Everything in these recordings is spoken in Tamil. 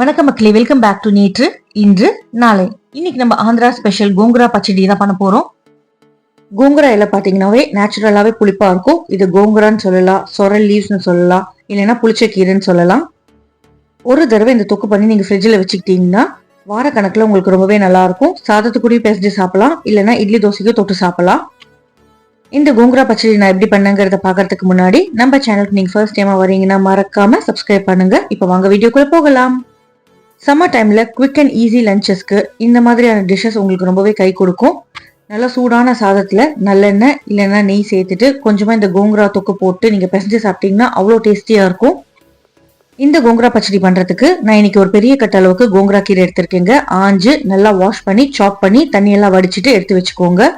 வணக்கம் மக்களே, வெல்கம் பேக் டு நேற்று இன்று நாளை. இன்னைக்கு நம்ம ஆந்திரா ஸ்பெஷல் கோங்குரா பச்சடி தான் பண்ண போறோம். கோங்குரா இலை பாத்தீங்கன்னாவே நேச்சுரலாவே புளிப்பா இருக்கும். இது கோங்குரான்னு சொல்லலாம், சொரல் லீவ்ஸ்னு சொல்லலாம், இல்லைன்னா புளிச்ச கீரைன்னு சொல்லலாம். ஒரு தடவை இந்த தொக்கு பண்ணி நீங்க ஃப்ரிட்ஜில் வச்சுக்கிட்டீங்கன்னா வாரக்கணக்கில் உங்களுக்கு ரொம்பவே நல்லா இருக்கும். சாதத்துக்குடியும் பேசிட்டு சாப்பிடலாம், இல்லைன்னா இட்லி தோசைக்கும் தொட்டு சாப்பிடலாம். இந்த கோங்குரா பச்சடி நான் எப்படி பண்ணங்கிறத பாக்கிறதுக்கு முன்னாடி நம்ம சேனலுக்கு நீங்க ஃபர்ஸ்ட் டைமா வரீங்கன்னா மறக்காம சப்ஸ்கிரைப் பண்ணுங்க. இப்போ வாங்க வீடியோக்குள்ள போகலாம். சம்மர் டைம்ல குவிக் அண்ட் ஈஸி லஞ்சஸ்க்கு இந்த மாதிரியான டிஷ்ஷஸ் உங்களுக்கு ரொம்பவே கை கொடுக்கும். நல்லா சூடான சாதத்துல நல்லெண்ணெய் இல்லைன்னா நெய் சேர்த்துட்டு கொஞ்சமா இந்த கோங்குரா தொக்கு போட்டு நீங்க பிசைஞ்சு சாப்பிட்டீங்கன்னா அவ்வளோ டேஸ்டியா இருக்கும். இந்த கோங்குரா பச்சடி பண்றதுக்கு நான் இன்னைக்கு ஒரு பெரிய கட்ட அளவுக்கு கோங்குரா கீரை எடுத்திருக்கேங்க. ஆஞ்சு நல்லா வாஷ் பண்ணி சாப் பண்ணி தண்ணியெல்லாம் வடிச்சிட்டு எடுத்து வச்சுக்கோங்க.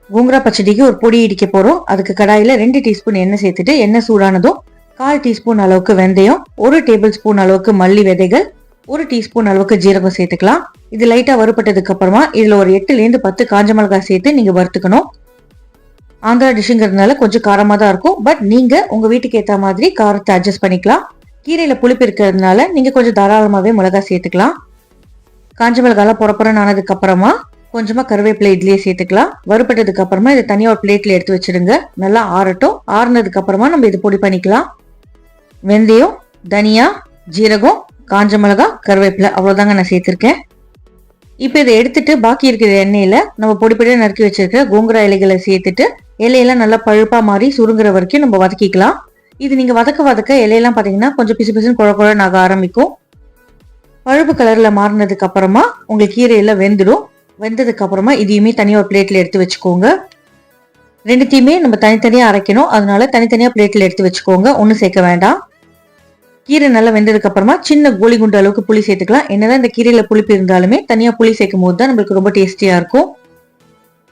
கோங்குரா பச்சடிக்கு ஒரு பொடி இடிக்க போறோம். அதுக்கு கடாயில 2 டீஸ்பூன் எண்ணெய் சேர்த்துட்டு எண்ணெய் சூடானதும் 1/4 டீஸ்பூன் அளவுக்கு வெந்தயம், 1 டேபிள் ஸ்பூன் அளவுக்கு மல்லி விதைகள், 1 டீஸ்பூன் அளவுக்கு ஜீரகம் சேர்த்துக்கலாம். இது லைட்டா வறுபட்டதுக்கு அப்புறமா இதுல ஒரு 8லேருந்து 10 காஞ்ச மிளகாய் சேர்த்து நீங்க வறுத்துக்கணும். ஆந்திரா டிஷ்ங்கிறதுனால கொஞ்சம் காரமா தான் இருக்கும். பட் நீங்க உங்க வீட்டுக்கு ஏற்ற மாதிரி காரத்தை அட்ஜஸ்ட் பண்ணிக்கலாம். கீரையில புளிப்பு இருக்கிறதுனால நீங்க கொஞ்சம் தாராளமாவே மிளகாய் சேர்த்துக்கலாம். காஞ்ச மிளகாலாம் புறப்புறன்னு ஆனதுக்கு அப்புறமா கொஞ்சமா கருவேப்பிலை இதுலயே சேர்த்துக்கலாம். வறுபட்டதுக்கு அப்புறமா இதை தனியா ஒரு பிளேட்ல எடுத்து வச்சிடுங்க. நல்லா ஆறட்டும். ஆறுனதுக்கு அப்புறமா நம்ம இது பொடி பண்ணிக்கலாம். வெந்தயம், தனியா, ஜீரகம், காஞ்ச மிளகா, கருவேப்பிலை அவ்வளவுதாங்க நான் சேர்த்திருக்கேன். இப்போ இதை எடுத்துட்டு பாக்கி இருக்கிற எண்ணெயில நம்ம பொடிப்படியா நறுக்கி வச்சிருக்க கோங்குரா இலைகளை சேர்த்துட்டு இலையெல்லாம் நல்லா பழுப்பா மாறி சுருங்குற வரைக்கும் நம்ம வதக்கிக்கலாம். இது நீங்க வதக்க இலையெல்லாம் பாத்தீங்கன்னா கொஞ்சம் பிசு பிசுன்னு குழ குழன்னு ஆக ஆரம்பிக்கும். பழுப்பு கலர்ல மாறினதுக்கு அப்புறமா உங்களுக்கு கீரையெல்லாம் வெந்துடும். வெந்ததுக்கு அப்புறமா இதையுமே தனியா ஒரு பிளேட்ல எடுத்து வச்சுக்கோங்க. ரெண்டுத்தையுமே நம்ம தனித்தனியா அரைக்கணும், அதனால தனித்தனியா பிளேட்ல எடுத்து வச்சுக்கோங்க, ஒன்னும் சேர்க்க வேண்டாம். கீரை நல்லா வெந்ததுக்கு அப்புறமா சின்ன கோலி குண்டு அளவுக்கு புளி சேர்த்துக்கலாம். என்னதான் இந்த கீரையில புளிப்பு இருந்தாலுமே தனியா புளி சேர்க்கும் போது தான் நம்மளுக்கு ரொம்ப டேஸ்டியா இருக்கும்.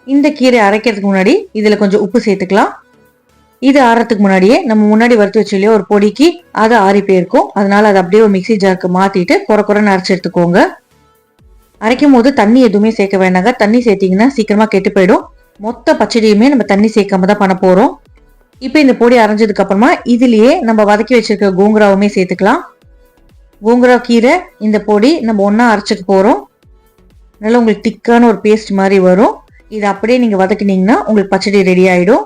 இந்த கீரை அரைக்கிறதுக்கு முன்னாடி இதுல கொஞ்சம் உப்பு சேர்த்துக்கலாம். இது ஆறதுக்கு முன்னாடியே நம்ம முன்னாடி வறுத்து வச்சுலயே ஒரு பொடிக்கு அது ஆறி போயிருக்கும். அதனால அதை அப்படியே ஒரு மிக்சி ஜாருக்கு மாத்திட்டு குறைன்னு அரைச்சு எடுத்துக்கோங்க. அரைக்கும் போது தண்ணி எதுவுமே சேர்க்க வேண்டாங்க. தண்ணி சேர்த்தீங்கன்னா சீக்கிரமா கெட்டு போயிடும். மொத்த பச்சடியுமே நம்ம தண்ணி சேர்க்காம தான் பண்ண போறோம். இப்போ இந்த பொடி அரைஞ்சதுக்கு அப்புறமா இதுலயே நம்ம வதக்கி வச்சிருக்க கோங்குராவுமே சேர்த்துக்கலாம். கோங்குரா கீரை இந்த பொடி நம்ம ஒன்னா அரைச்சுக்க போறோம். நல்லா உங்களுக்கு திக்கான ஒரு பேஸ்ட் மாதிரி வரும். இது அப்படியே நீங்க வதக்கினீங்கன்னா உங்களுக்கு பச்சடி ரெடி ஆயிடும்.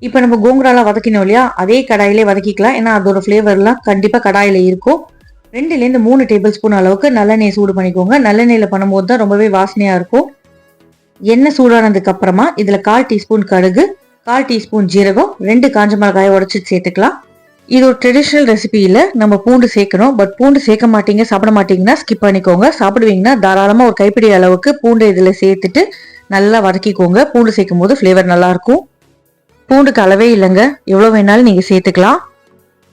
இப்போ நம்ம கோங்குராலாம் வதக்கினோம் இல்லையா, அதே கடாயிலே வதக்கிக்கலாம். ஏன்னா அதோட ஃபிளேவர்லாம் கண்டிப்பா கடாயில இருக்கும். 2லேருந்து 3 டேபிள் ஸ்பூன் அளவுக்கு நல்லெண்ணெய் சூடு பண்ணிக்கோங்க. நல்லெண்ணெயில பண்ணும்போது தான் ரொம்பவே வாசனையா இருக்கும். எண்ணெய் சூடானதுக்கு அப்புறமா இதுல 1/4 டீஸ்பூன் கடுகு, 1/4 டீஸ்பூன் ஜீரகம், 2 காஞ்ச மிளகாயை உடைச்சு சேர்த்துக்கலாம். இது ஒரு ட்ரெடிஷனல் ரெசிபியில நம்ம பூண்டு சேர்க்கணும். பட் பூண்டு சேர்க்க மாட்டீங்க, சாப்பிட மாட்டீங்கன்னா ஸ்கிப் பண்ணிக்கோங்க. சாப்பிடுவீங்கன்னா தாராளமா ஒரு கைப்பிடி அளவுக்கு பூண்டு இதுல சேர்த்துட்டு நல்லா வதக்கிக்கோங்க. பூண்டு சேர்க்கும் போது ஃபிளேவர் நல்லா இருக்கும். பூண்டுக்கு அளவே இல்லைங்க, எவ்வளவு வேணாலும் நீங்க சேர்த்துக்கலாம்.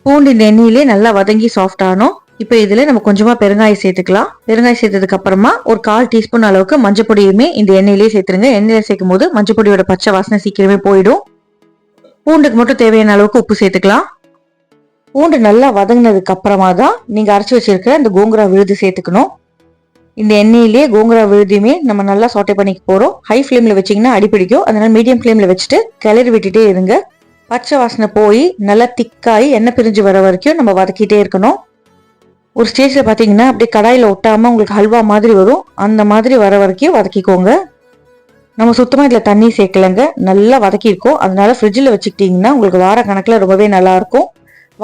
பூண்டு இந்த எண்ணெயிலே நல்லா வதங்கி சாஃப்ட் ஆனோம். இப்போ இதுல நம்ம கொஞ்சமா பெருங்காயம் சேர்த்துக்கலாம். பெருங்காயம் சேர்த்ததுக்கு அப்புறமா ஒரு 1/4 டீஸ்பூன் அளவுக்கு மஞ்சள் பொடியுமே இந்த எண்ணெயிலேயே சேர்த்துருங்க. எண்ணெயில சேர்க்கும் போது மஞ்சள் பொடியோட பச்சை வாசனை சீக்கிரமே போயிடும். பூண்டுக்கு மட்டும் தேவையான அளவுக்கு உப்பு சேர்த்துக்கலாம். பூண்டு நல்லா வதங்கினதுக்கு அப்புறமா தான் நீங்க அரைச்சி வச்சிருக்க இந்த கோங்குரா விழுது சேர்த்துக்கணும். இந்த எண்ணெயிலேயே கோங்குரா விழுதியுமே நம்ம நல்லா சாட்டை பண்ணிக்க போறோம். ஹை ஃப்ளேம்ல வச்சீங்கன்னா அடிப்பிடிக்கும். அதனால மீடியம் ஃப்ளேம்ல வச்சுட்டு கிளறி விட்டுட்டே இருங்க. பச்சை வாசனை போய் நல்லா திக்காய் எண்ணெய் பிரிஞ்சு வர வரைக்கும் நம்ம வதக்கிட்டே இருக்கணும். ஒரு ஸ்டேஜ்ல பாத்தீங்கன்னா அப்படியே கடாயில ஒட்டாம உங்களுக்கு ஹல்வா மாதிரி வரும். அந்த மாதிரி வர வரைக்கும் வதக்கிக்கோங்க. நம்ம சுத்தமா இதுல தண்ணி சேர்க்கலங்க, நல்லா வதக்கிருக்கோம். அதனால ஃப்ரிட்ஜில் வச்சுக்கிட்டீங்கன்னா உங்களுக்கு வார கணக்குல ரொம்பவே நல்லா இருக்கும்.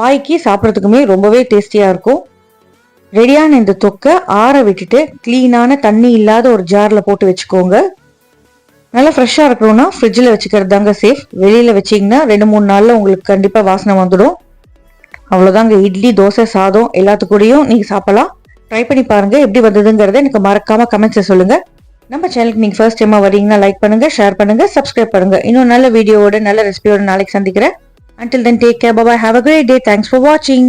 வாய்க்கு சாப்பிட்றதுக்குமே ரொம்பவே டேஸ்டியா இருக்கும். ரெடியான இந்த தொக்கை ஆற விட்டுட்டு கிளீனான தண்ணி இல்லாத ஒரு ஜார்ல போட்டு வச்சுக்கோங்க. நல்லா ஃப்ரெஷ்ஷா இருக்கணும்னா ஃப்ரிட்ஜில் வச்சுக்கிறது தாங்க சேஃப். வெளியில வச்சீங்கன்னா 2-3 நாள்ல உங்களுக்கு கண்டிப்பா வாசனை வந்துடும். அவ்வளோதாங்க. இட்லி, தோசை, சாதம் எல்லாத்துக்கூடையும் நீங்க சாப்பிடலாம். ட்ரை பண்ணி பாருங்க. எப்படி வந்ததுங்கிறத எனக்கு மறக்காம கமெண்ட்ஸ்ல சொல்லுங்க. நம்ம சேனலுக்கு நீங்க ஃபர்ஸ்ட் டைமா வரீங்கன்னா லைக் பண்ணுங்க, ஷேர் பண்ணுங்க, சப்ஸ்கிரைப் பண்ணுங்க. இன்னும் நல்ல வீடியோவோட நல்ல ரெசிபியோட நாளைக்கு சந்திக்கிறேன். Until then, take care. Bye bye. Have a great day. Thanks for watching.